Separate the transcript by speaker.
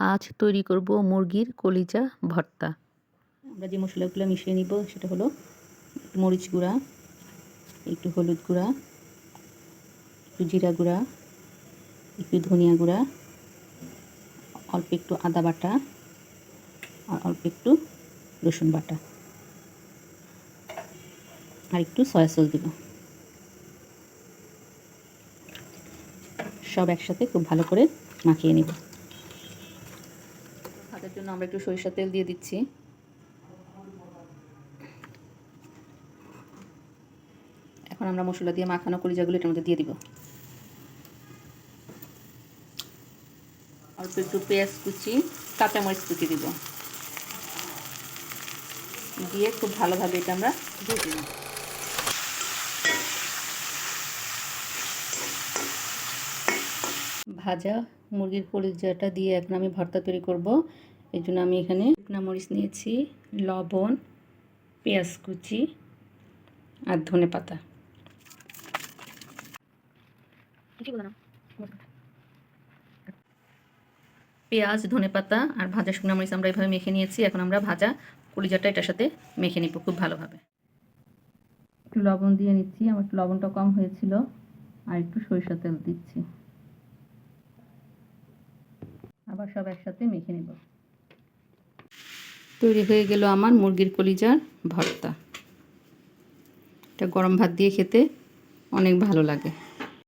Speaker 1: আজ তৈরি করব মুরগির কলিজা ভর্তা। আমরা যে মশলাগুলো মিশিয়ে নিব সেটা হলো একটু মরিচ গুঁড়া, একটু হলুদ গুঁড়া, একটু জিরা গুঁড়া, একটু ধনিয়া গুঁড়া, অল্প একটু আদা বাটা আর অল্প একটু রসুন বাটা আর একটু সয়া সস দিব। সব একসাথে খুব ভালো করে মাখিয়ে নিব। ভাজার জন্য আমরা একটু সরিষার তেল দিয়ে দিচ্ছি। এখন আমরা মশলা দিয়ে মাখানো কলিজাগুলো এটার মধ্যে দিয়ে দিব। অল্প একটু পেঁয়াজ কুচি, কাঁচামরিচ কুচি দিব, দিয়ে খুব ভালোভাবে এটা আমরা ভেজে নেব। ভাজা মুরগির কলিজাটা দিয়ে এখন আমি ভর্তা তৈরি করব। এই জন্য আমি এখানে শুকনো মরিচ নিয়েছি, লবণ, পেঁয়াজ কুচি আর ধনে পাতা। পেঁয়াজ, ধনে পাতা আর ভাজা শুকনো মরিচ আমরা এইভাবে মেখে নিয়েছি। এখন আমরা ভাজা কলিজাটা এটার সাথে মেখে নিব খুব ভালোভাবে। একটু লবণ দিয়ে নিচ্ছি, আমার একটু লবণটা কম হয়েছিল, আর একটু সরিষার তেল দিচ্ছি। আবার সব একসাথে মেখে নিব। তৈরি হয়ে গেল আমার মুরগির কলিজার ভর্তা। এটা গরম ভাত দিয়ে খেতে অনেক ভালো লাগে।